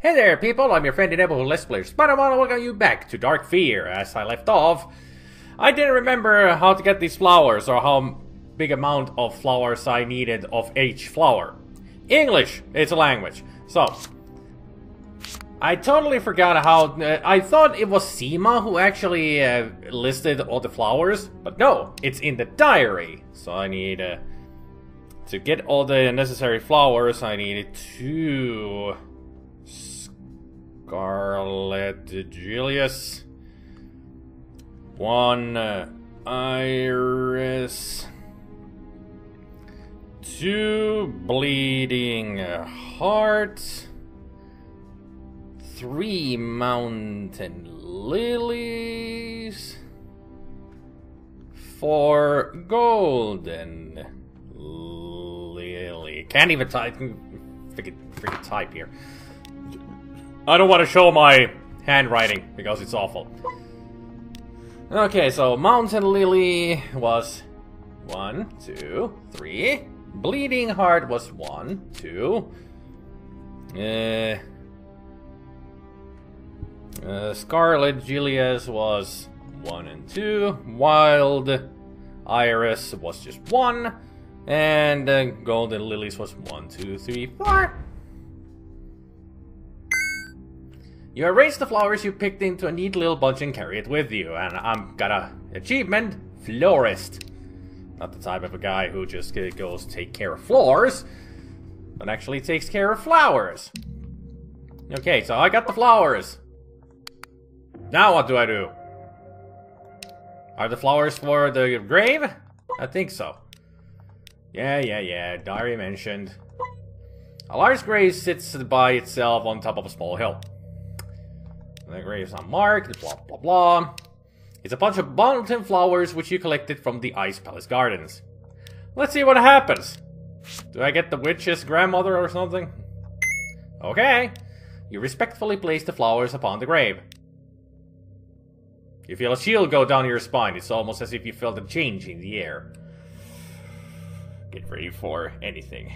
Hey there people, I'm your friend and neighborhood Let's Player SpiderMwa, welcome you back to Dark Fear. As I left off, I didn't remember how to get these flowers or how big amount of flowers I needed of each flower. English, it's a language. So, I totally forgot how, I thought it was Seema who actually listed all the flowers, but no, it's in the diary. So I need, to get all the necessary flowers, I needed 2... Scarlet Julius, 1 Iris, 2 Bleeding Heart, 3 Mountain Lilies, 4 Golden Lily. Can't even type. Freaking type here. I don't want to show my handwriting because it's awful. Okay, so Mountain Lily was 1, 2, 3. Bleeding Heart was 1, 2. Scarlet Julius was 1 and 2. Wild Iris was just 1. And Golden Lilies was 1, 2, 3, 4. You arrange the flowers you picked into a neat little bunch and carry it with you. And I'm got a achievement, Florist. Not the type of a guy who just goes take care of floors, but actually takes care of flowers. Okay, so I got the flowers. Now what do I do? Are the flowers for the grave? I think so. Yeah, diary mentioned. A large grave sits by itself on top of a small hill. The grave is unmarked, blah blah blah. It's a bunch of mountain flowers which you collected from the Ice Palace Gardens. Let's see what happens. Do I get the witch's grandmother or something? Okay. You respectfully place the flowers upon the grave. You feel a chill go down your spine. It's almost as if you felt a change in the air. Get ready for anything.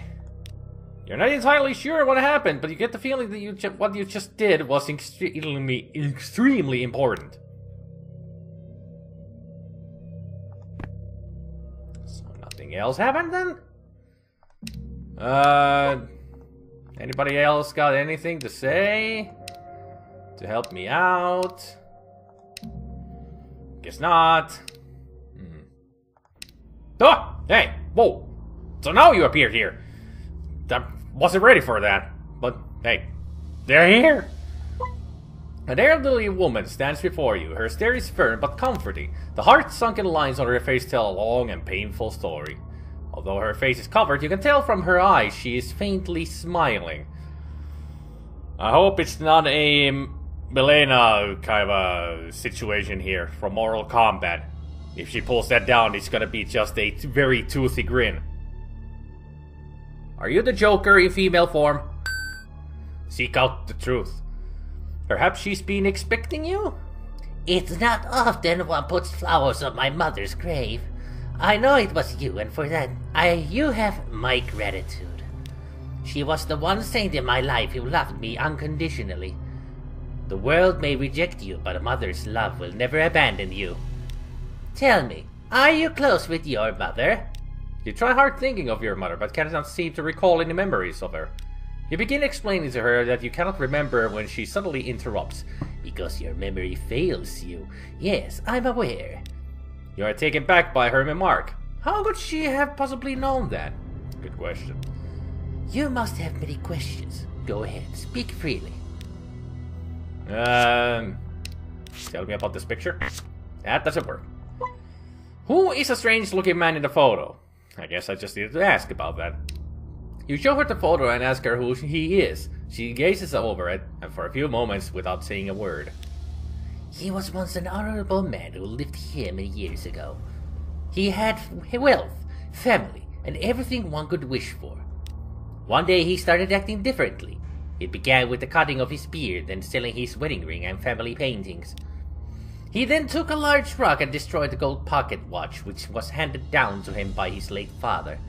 You're not entirely sure what happened, but you get the feeling that what you just did was extremely important. So nothing else happened then? Anybody else got anything to say? To help me out? Guess not. Oh! Hey! Whoa! So now you appeared here! I wasn't ready for that, but hey, they're here! An elderly woman stands before you. Her stare is firm but comforting. The heart-sunken lines on her face tell a long and painful story. Although her face is covered, you can tell from her eyes she is faintly smiling. I hope it's not a Milena kind of a situation here from Mortal Kombat. If she pulls that down, it's gonna be just a very toothy grin. Are you the Joker in female form? Seek out the truth. Perhaps she's been expecting you? It's not often one puts flowers on my mother's grave. I know it was you, and for that, you have my gratitude. She was the one saint in my life who loved me unconditionally. The world may reject you, but a mother's love will never abandon you. Tell me, are you close with your mother? You try hard thinking of your mother, but cannot seem to recall any memories of her. You begin explaining to her that you cannot remember when she suddenly interrupts. Because your memory fails you. Yes, I'm aware. You are taken back by her remark. How could she have possibly known that? Good question. You must have many questions. Go ahead, speak freely. Tell me about this picture. That doesn't work. Who is a strange-looking man in the photo? I guess I just needed to ask about that. You show her the photo and ask her who he is. She gazes over it, and for a few moments without saying a word. He was once an honorable man who lived here many years ago. He had wealth, family, and everything one could wish for. One day he started acting differently. It began with the cutting of his beard and selling his wedding ring and family paintings. He then took a large rock and destroyed the gold pocket watch which was handed down to him by his late father.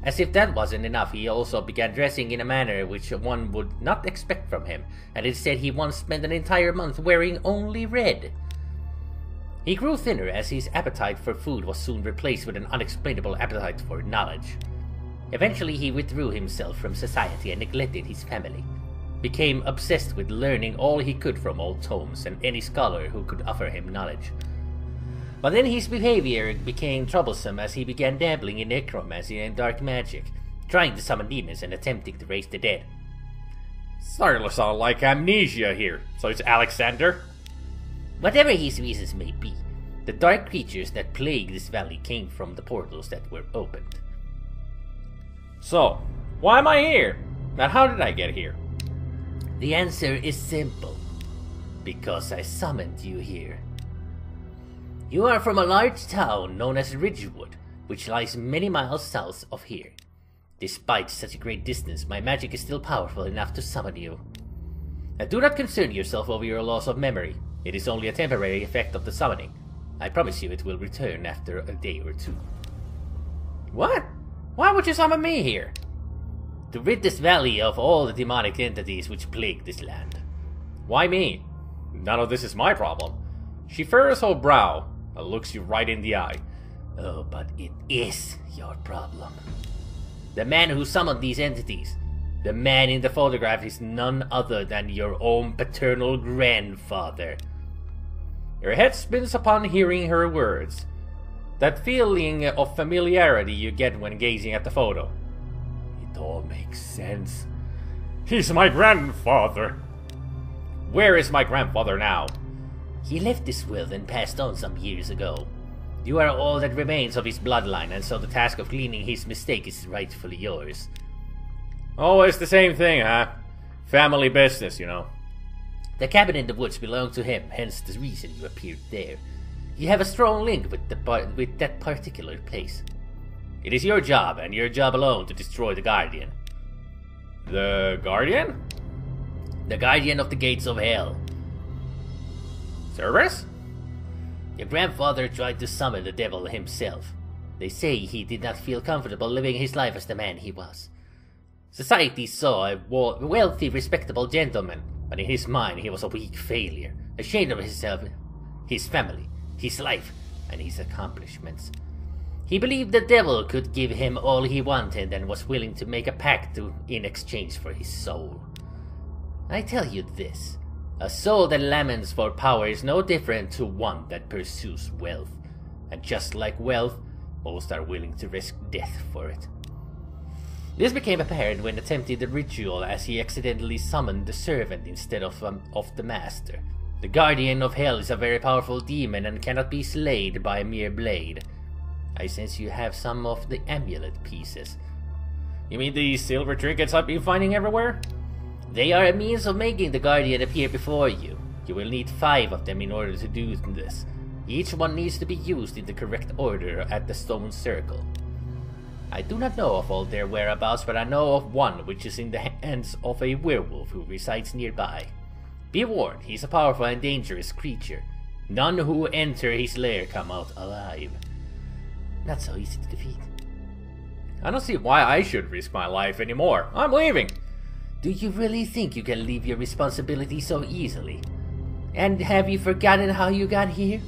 As if that wasn't enough, he also began dressing in a manner which one would not expect from him, and instead he once spent an entire month wearing only red. He grew thinner as his appetite for food was soon replaced with an unexplainable appetite for knowledge. Eventually he withdrew himself from society and neglected his family, became obsessed with learning all he could from old tomes and any scholar who could offer him knowledge. But then his behavior became troublesome as he began dabbling in necromancy and dark magic, trying to summon demons and attempting to raise the dead. Starting to sound like amnesia here. So it's Alexander? Whatever his reasons may be, the dark creatures that plague this valley came from the portals that were opened. So, why am I here? And how did I get here? The answer is simple. Because I summoned you here. You are from a large town known as Ridgewood, which lies many miles south of here. Despite such a great distance, my magic is still powerful enough to summon you. And do not concern yourself over your loss of memory. It is only a temporary effect of the summoning. I promise you it will return after a day or two. What? Why would you summon me here? To rid this valley of all the demonic entities which plague this land. Why me? None of this is my problem. She furrows her brow and looks you right in the eye. Oh, but it is your problem. The man who summoned these entities, the man in the photograph, is none other than your own paternal grandfather. Your head spins upon hearing her words. That feeling of familiarity you get when gazing at the photo. It all makes sense. He's my grandfather. Where is my grandfather now? He left this world and passed on some years ago. You are all that remains of his bloodline, and so the task of cleaning his mistake is rightfully yours. Always the same thing, huh? Family business, you know. The cabin in the woods belonged to him, hence the reason you appeared there. You have a strong link with that particular place. It is your job, and your job alone, to destroy the Guardian. The Guardian? The Guardian of the Gates of Hell. Cerberus? Your grandfather tried to summon the devil himself. They say he did not feel comfortable living his life as the man he was. Society saw a wealthy, respectable gentleman, but in his mind he was a weak failure, ashamed of himself, his family, his life, and his accomplishments. He believed the devil could give him all he wanted and was willing to make a pact in exchange for his soul. I tell you this, a soul that laments for power is no different to one that pursues wealth, and just like wealth, most are willing to risk death for it. This became apparent when attempting the ritual, as he accidentally summoned the servant instead of the master. The Guardian of Hell is a very powerful demon and cannot be slayed by a mere blade. I sense you have some of the amulet pieces. You mean these silver trinkets I've been finding everywhere? They are a means of making the Guardian appear before you. You will need 5 of them in order to do this. Each one needs to be used in the correct order at the stone circle. I do not know of all their whereabouts, but I know of one which is in the hands of a werewolf who resides nearby. Be warned, he is a powerful and dangerous creature. None who enter his lair come out alive. Not so easy to defeat. I don't see why I should risk my life anymore. I'm leaving. Do you really think you can leave your responsibility so easily? And have you forgotten how you got here?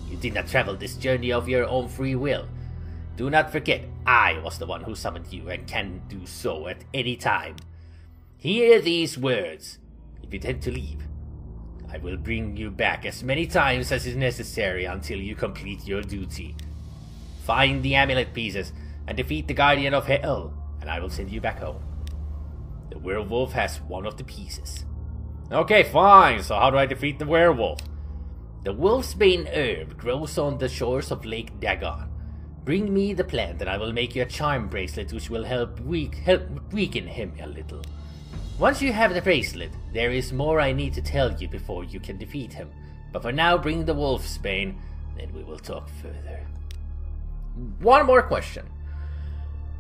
You did not travel this journey of your own free will. Do not forget, I was the one who summoned you and can do so at any time. Hear these words. If you intend to leave, I will bring you back as many times as is necessary until you complete your duty. Find the amulet pieces and defeat the Guardian of Hell, and I will send you back home. The werewolf has one of the pieces. Okay, fine. So how do I defeat the werewolf? The wolfsbane herb grows on the shores of Lake Dagon. Bring me the plant and I will make you a charm bracelet which will help weaken him a little. Once you have the bracelet, there is more I need to tell you before you can defeat him. But for now, bring the wolfsbane, then we will talk further. One more question.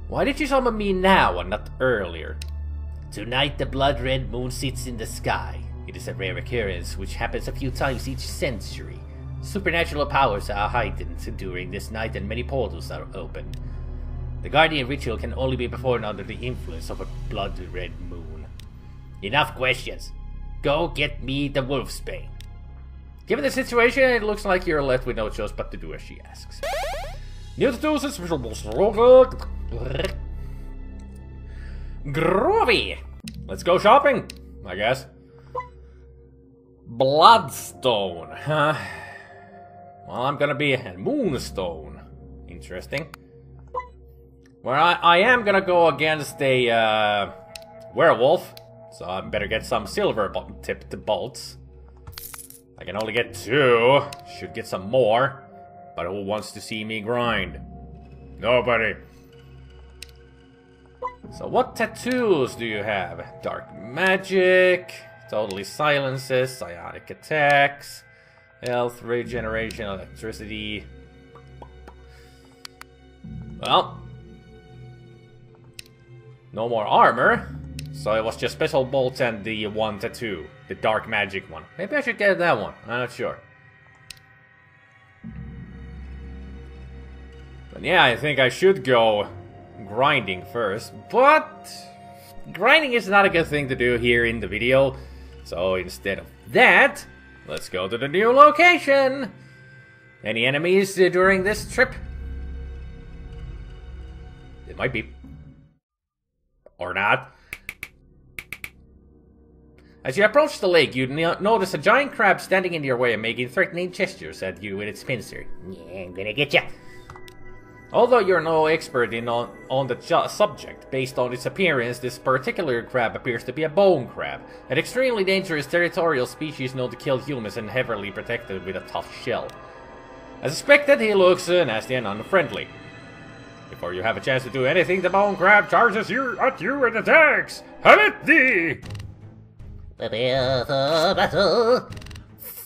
Why did you summon me now and not earlier? Tonight the blood-red moon sits in the sky. It is a rare occurrence which happens a few times each century. Supernatural powers are heightened during this night and many portals are opened. The Guardian ritual can only be performed under the influence of a blood-red moon. Enough questions. Go get me the Wolfsbane. Given the situation, it looks like you're left with no choice but to do as she asks. New tattoos is groovy. Let's go shopping, I guess. Bloodstone, huh? Well, I'm gonna be a Moonstone. Interesting. Well, I am gonna go against a werewolf, so I better get some silver-tipped bolts. I can only get 2. Should get some more. But who wants to see me grind? Nobody. So what tattoos do you have? Dark magic, totally silences, psionic attacks, health, regeneration, electricity. Well, no more armor. So it was just special bolts and the one tattoo. The dark magic one. Maybe I should get that one. I'm not sure. But yeah, I think I should go grinding first. But grinding is not a good thing to do here in the video. So instead of that, let's go to the new location. Any enemies during this trip? It might be. Or not. As you approach the lake, you notice a giant crab standing in your way and making threatening gestures at you with its pincer. Yeah, I'm gonna get ya. Although you're no expert on the subject, based on its appearance, this particular crab appears to be a bone crab, an extremely dangerous territorial species known to kill humans and heavily protected with a tough shell. As expected, he looks nasty and unfriendly. Before you have a chance to do anything, the bone crab charges at you and attacks! Have it thee! Prepare for battle.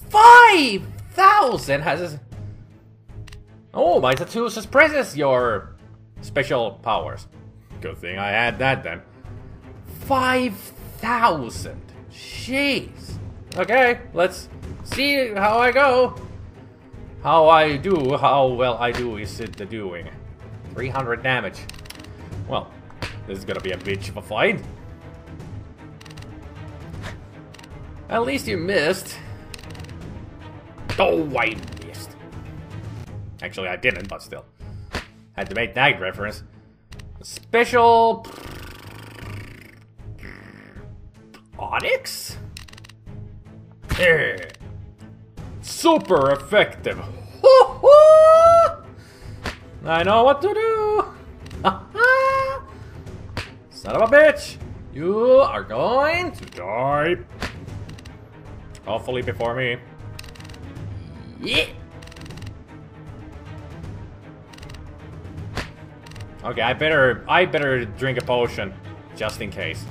5,000 has... Oh, my tattoo suppresses your special powers. Good thing I had that then. 5,000. Jeez. Okay, let's see how I go. How well I do is it the doing. 300 damage. Well, this is gonna be a bitch of a fight. At least you missed. Oh, I missed. Actually, I didn't, but still. Had to make that reference. Special... Onyx? Super effective. I know what to do. Son of a bitch. You are going to die. Hopefully before me. Yeah. Okay, I better drink a potion just in case.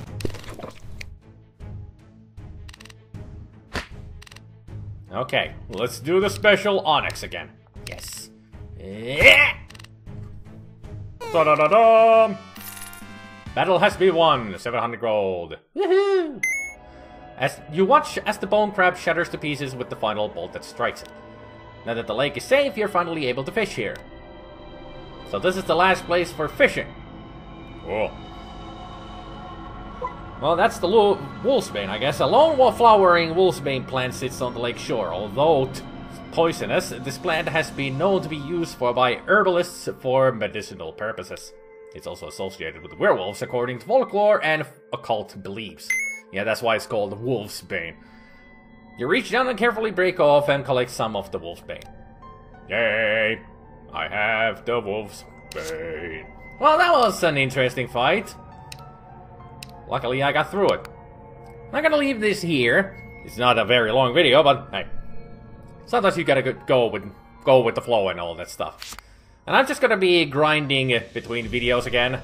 Okay, let's do the special Onyx again. Yes. Yeah. Da-da-da-da! Battle has been won. 700 gold. Woohoo! As you watch as the bone crab shatters to pieces with the final bolt that strikes it. Now that the lake is safe, you're finally able to fish here. So this is the last place for fishing. Cool. Well, that's the wolfsbane, I guess. A lone flowering wolfsbane plant sits on the lake shore. Although poisonous, this plant has been known to be used by herbalists for medicinal purposes. It's also associated with werewolves according to folklore and occult beliefs. Yeah, that's why it's called wolfsbane. You reach down and carefully break off and collect some of the wolfsbane. Yay! I have the wolfsbane. Well, that was an interesting fight. Luckily, I got through it. I'm gonna leave this here. It's not a very long video, but hey, sometimes you gotta go with the flow and all that stuff. And I'm just gonna be grinding between videos again.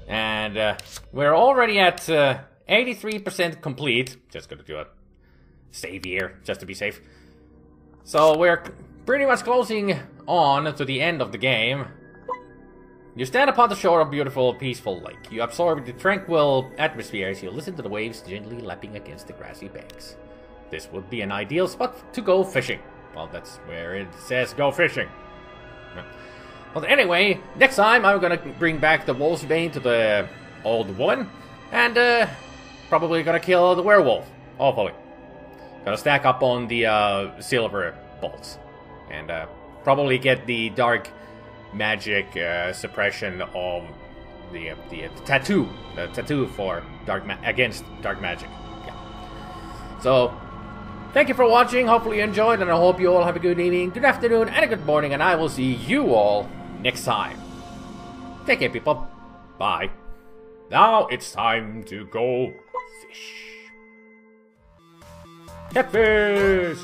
And we're already at 83% complete. Just gonna do a save here, just to be safe. So we're pretty much closing on to the end of the game. You stand upon the shore of a beautiful, peaceful lake. You absorb the tranquil atmosphere as you listen to the waves gently lapping against the grassy banks. This would be an ideal spot to go fishing. Well, that's where it says go fishing. But anyway, next time I'm gonna bring back the wolf's bane to the old woman, and probably gonna kill the werewolf, hopefully. Gonna stack up on the silver bolts, and probably get the dark magic suppression of the tattoo, for against dark magic. Yeah. So, thank you for watching. Hopefully you enjoyed, and I hope you all have a good evening, good afternoon, and a good morning. And I will see you all next time. Take care, people. Bye. Now it's time to go fish. Catfish!